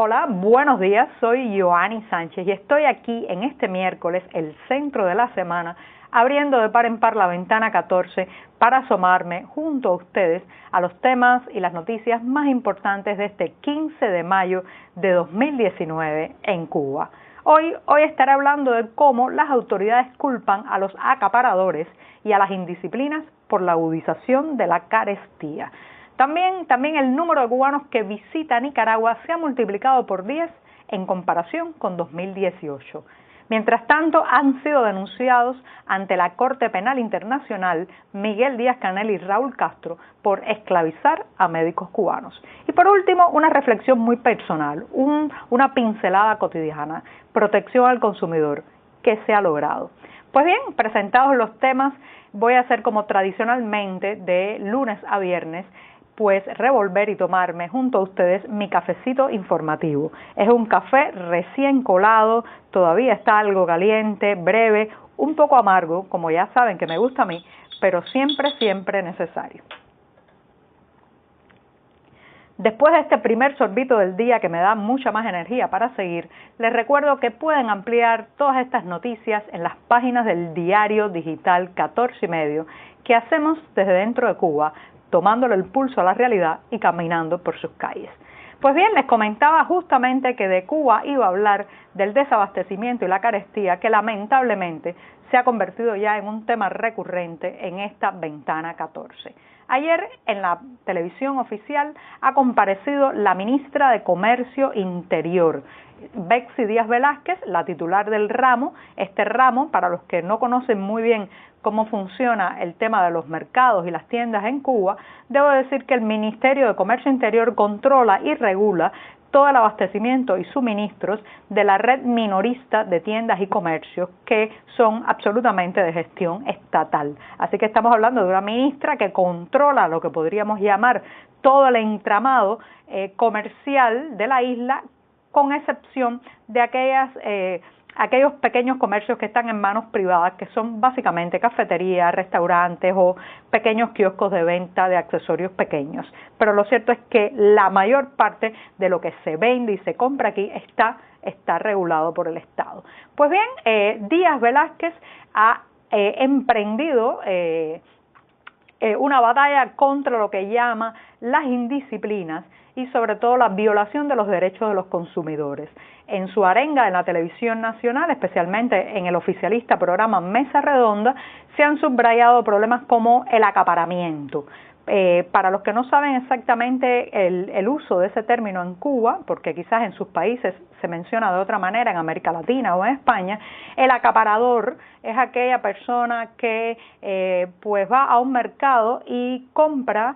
Hola, buenos días, soy Joanny Sánchez y estoy aquí en este miércoles, el centro de la semana, abriendo de par en par la ventana 14 para asomarme junto a ustedes a los temas y las noticias más importantes de este 15 de mayo de 2019 en Cuba. Hoy estaré hablando de cómo las autoridades culpan a los acaparadores y a las indisciplinas por la agudización de la carestía. También el número de cubanos que visita Nicaragua se ha multiplicado por 10 en comparación con 2018. Mientras tanto, han sido denunciados ante la Corte Penal Internacional Miguel Díaz-Canel y Raúl Castro por esclavizar a médicos cubanos. Y por último, una reflexión muy personal, una pincelada cotidiana, protección al consumidor, ¿qué se ha logrado? Pues bien, presentados los temas, voy a hacer como tradicionalmente de lunes a viernes, pues revolver y tomarme junto a ustedes mi cafecito informativo. Es un café recién colado, todavía está algo caliente, breve, un poco amargo, como ya saben que me gusta a mí, pero siempre necesario. Después de este primer sorbito del día que me da mucha más energía para seguir, les recuerdo que pueden ampliar todas estas noticias en las páginas del diario digital 14 y medio que hacemos desde dentro de Cuba, tomándole el pulso a la realidad y caminando por sus calles. Pues bien, les comentaba justamente que de Cuba iba a hablar del desabastecimiento y la carestía que lamentablemente se ha convertido ya en un tema recurrente en esta ventana 14. Ayer en la televisión oficial ha comparecido la ministra de Comercio Interior, Betsy Díaz Velázquez, la titular del ramo. Este ramo, para los que no conocen muy bien cómo funciona el tema de los mercados y las tiendas en Cuba, debo decir que el Ministerio de Comercio Interior controla y regula todo el abastecimiento y suministros de la red minorista de tiendas y comercios que son absolutamente de gestión estatal. Así que estamos hablando de una ministra que controla lo que podríamos llamar todo el entramado comercial de la isla, con excepción de aquellos pequeños comercios que están en manos privadas, que son básicamente cafeterías, restaurantes o pequeños kioscos de venta de accesorios pequeños. Pero lo cierto es que la mayor parte de lo que se vende y se compra aquí está regulado por el Estado. Pues bien, Díaz Velázquez ha emprendido una batalla contra lo que llama las indisciplinas y sobre todo la violación de los derechos de los consumidores. En su arenga en la televisión nacional, especialmente en el oficialista programa Mesa Redonda, se han subrayado problemas como el acaparamiento. Para los que no saben exactamente el uso de ese término en Cuba, porque quizás en sus países se menciona de otra manera, en América Latina o en España, el acaparador es aquella persona que pues va a un mercado y compra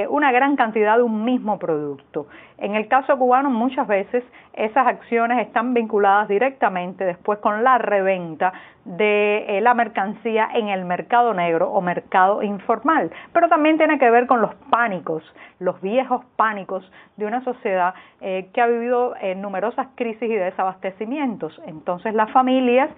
una gran cantidad de un mismo producto. En el caso cubano, muchas veces esas acciones están vinculadas directamente después con la reventa de la mercancía en el mercado negro o mercado informal, pero también tiene que ver con los pánicos, los viejos pánicos de una sociedad que ha vivido numerosas crisis y desabastecimientos. Entonces las familias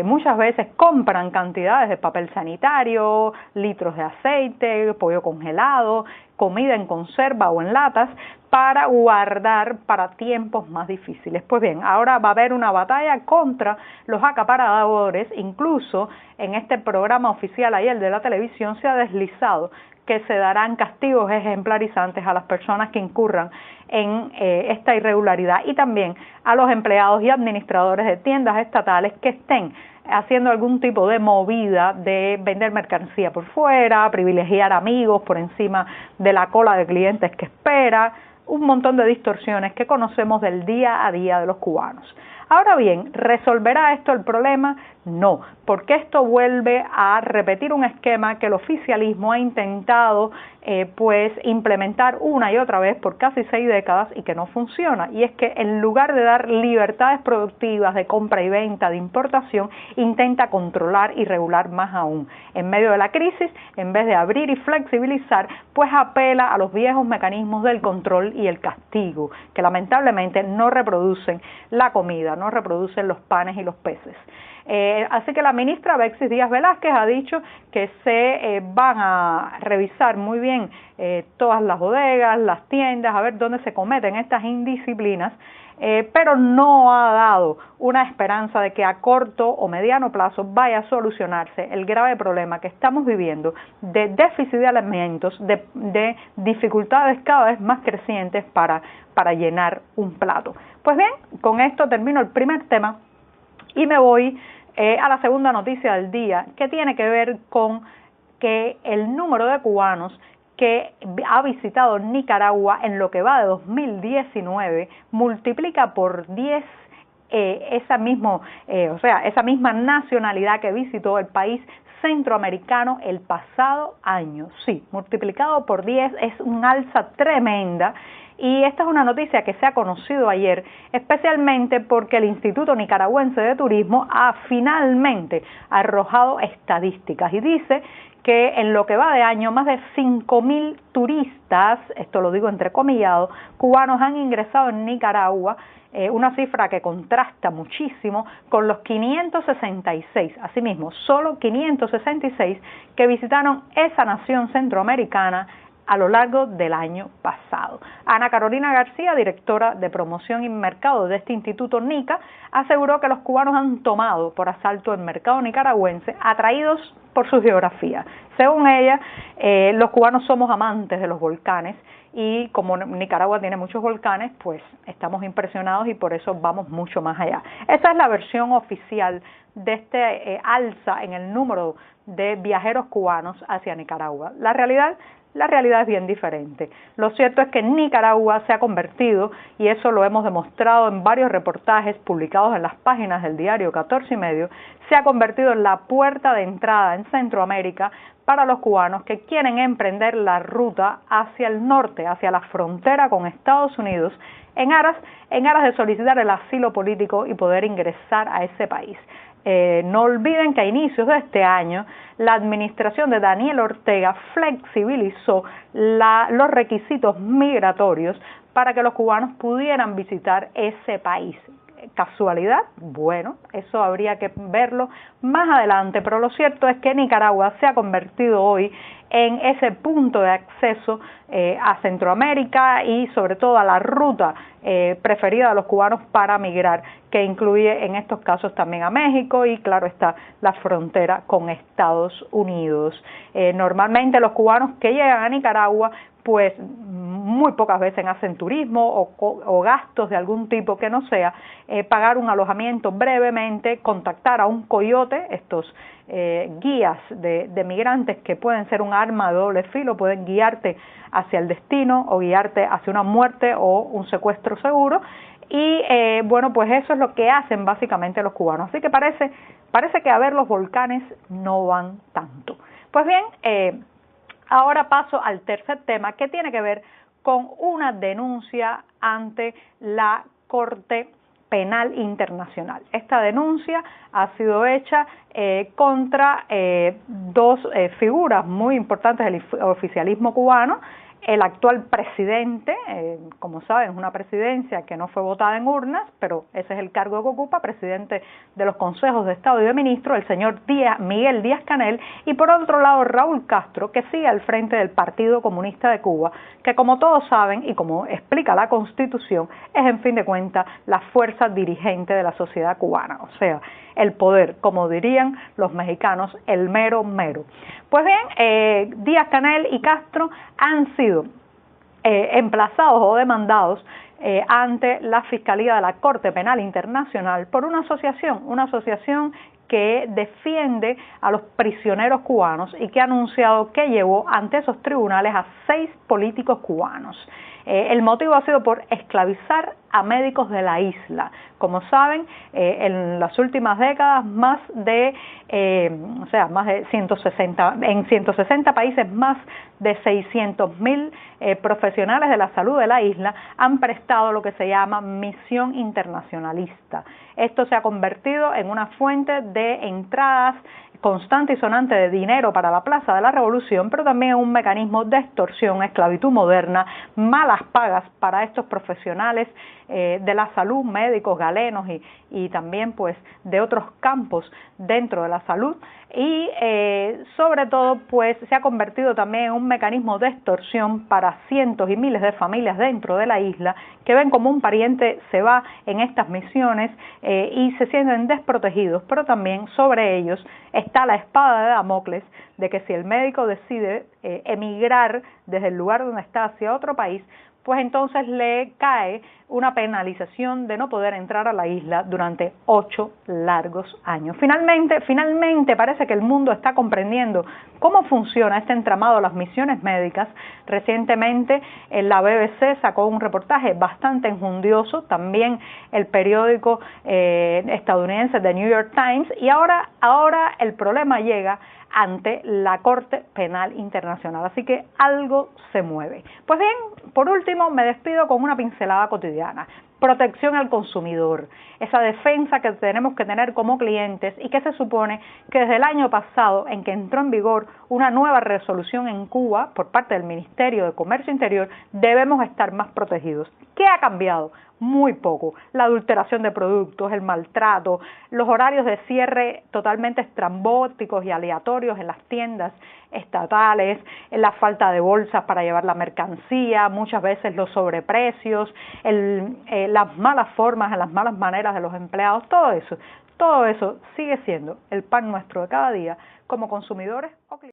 muchas veces compran cantidades de papel sanitario, litros de aceite, pollo congelado, comida en conserva o en latas para guardar para tiempos más difíciles. Pues bien, ahora va a haber una batalla contra los acaparadores. Incluso en este programa oficial ayer de la televisión se ha deslizado que se darán castigos ejemplarizantes a las personas que incurran en esta irregularidad y también a los empleados y administradores de tiendas estatales que estén haciendo algún tipo de movida de vender mercancía por fuera, privilegiar amigos por encima de la cola de clientes que espera, un montón de distorsiones que conocemos del día a día de los cubanos. Ahora bien, ¿resolverá esto el problema? No, porque esto vuelve a repetir un esquema que el oficialismo ha intentado pues implementar una y otra vez por casi 6 décadas y que no funciona. Y es que en lugar de dar libertades productivas de compra y venta, de importación, intenta controlar y regular más aún. En medio de la crisis, en vez de abrir y flexibilizar, pues apela a los viejos mecanismos del control y el castigo, que lamentablemente no reproducen la comida, no reproducen los panes y los peces. Así que la ministra Bexis Díaz Velázquez ha dicho que se van a revisar muy bien todas las bodegas, las tiendas, a ver dónde se cometen estas indisciplinas, pero no ha dado una esperanza de que a corto o mediano plazo vaya a solucionarse el grave problema que estamos viviendo de déficit de alimentos, de dificultades cada vez más crecientes para llenar un plato. Pues bien, con esto termino el primer tema y me voy a la segunda noticia del día, que tiene que ver con que el número de cubanos que ha visitado Nicaragua en lo que va de 2019 multiplica por 10 esa misma nacionalidad que visitó el país centroamericano el pasado año. Sí, multiplicado por 10 es un alza tremenda. Y esta es una noticia que se ha conocido ayer, especialmente porque el Instituto Nicaragüense de Turismo ha finalmente arrojado estadísticas y dice que en lo que va de año más de 5.000 turistas, esto lo digo entrecomillado, cubanos han ingresado en Nicaragua, una cifra que contrasta muchísimo con los 566, asimismo, solo 566 que visitaron esa nación centroamericana a lo largo del año pasado. Ana Carolina García, directora de promoción y mercado de este Instituto NICA, aseguró que los cubanos han tomado por asalto el mercado nicaragüense, atraídos por su geografía. Según ella, los cubanos somos amantes de los volcanes y como Nicaragua tiene muchos volcanes, pues estamos impresionados y por eso vamos mucho más allá. Esa es la versión oficial de este alza en el número de viajeros cubanos hacia Nicaragua. La realidad es bien diferente. Lo cierto es que Nicaragua se ha convertido, y eso lo hemos demostrado en varios reportajes publicados en las páginas del diario 14 y medio, se ha convertido en la puerta de entrada en Centroamérica para los cubanos que quieren emprender la ruta hacia el norte, hacia la frontera con Estados Unidos, en aras de solicitar el asilo político y poder ingresar a ese país. No olviden que a inicios de este año la administración de Daniel Ortega flexibilizó los requisitos migratorios para que los cubanos pudieran visitar ese país. ¿Casualidad? Bueno, eso habría que verlo más adelante, pero lo cierto es que Nicaragua se ha convertido hoy en ese punto de acceso a Centroamérica y sobre todo a la ruta preferida de los cubanos para migrar, que incluye en estos casos también a México y claro está la frontera con Estados Unidos. Normalmente los cubanos que llegan a Nicaragua pues muy pocas veces hacen turismo o gastos de algún tipo que no sea pagar un alojamiento brevemente, contactar a un coyote, estos guías de migrantes que pueden ser un arma de doble filo, pueden guiarte hacia el destino o guiarte hacia una muerte o un secuestro seguro y bueno, pues eso es lo que hacen básicamente los cubanos. Así que parece que a ver los volcanes no van tanto. Pues bien, ahora paso al tercer tema que tiene que ver con una denuncia ante la Corte Penal Internacional. Esta denuncia ha sido hecha contra dos figuras muy importantes del oficialismo cubano. El actual presidente, como saben, es una presidencia que no fue votada en urnas, pero ese es el cargo que ocupa, presidente de los consejos de Estado y de Ministros, el señor Miguel Díaz-Canel, y por otro lado Raúl Castro, que sigue al frente del Partido Comunista de Cuba, que como todos saben y como explica la Constitución, es en fin de cuentas la fuerza dirigente de la sociedad cubana, o sea, el poder, como dirían los mexicanos, el mero mero. Pues bien, Díaz-Canel y Castro han sido emplazados o demandados ante la Fiscalía de la Corte Penal Internacional por una asociación que defiende a los prisioneros cubanos y que ha anunciado que llevó ante esos tribunales a 6 políticos cubanos. El motivo ha sido por esclavizar a médicos de la isla. Como saben, en las últimas décadas más de 160, en 160 países más de 600.000 profesionales de la salud de la isla han prestado lo que se llama misión internacionalista. Esto se ha convertido en una fuente de entradas constante y sonante de dinero para la Plaza de la Revolución, pero también un mecanismo de extorsión, esclavitud moderna, malas pagas para estos profesionales de la salud, médicos, galenos y también pues de otros campos dentro de la salud, y sobre todo pues se ha convertido también en un mecanismo de extorsión para cientos y miles de familias dentro de la isla que ven como un pariente se va en estas misiones y se sienten desprotegidos, pero también sobre ellos está la espada de Damocles de que si el médico decide emigrar desde el lugar donde está hacia otro país, pues entonces le cae una penalización de no poder entrar a la isla durante 8 largos años. Finalmente parece que el mundo está comprendiendo cómo funciona este entramado de las misiones médicas. Recientemente la BBC sacó un reportaje bastante enjundioso, también el periódico estadounidense The New York Times, y ahora el problema llega ante la Corte Penal Internacional, así que algo se mueve. Pues bien, por último me despido con una pincelada cotidiana. Protección al consumidor, esa defensa que tenemos que tener como clientes y que se supone que desde el año pasado, en que entró en vigor una nueva resolución en Cuba por parte del Ministerio de Comercio Interior, debemos estar más protegidos. ¿Qué ha cambiado? Muy poco. La adulteración de productos, el maltrato, los horarios de cierre totalmente estrambóticos y aleatorios en las tiendas estatales, la falta de bolsas para llevar la mercancía, muchas veces los sobreprecios, las malas formas, las malas maneras de los empleados, todo eso sigue siendo el pan nuestro de cada día como consumidores o clientes.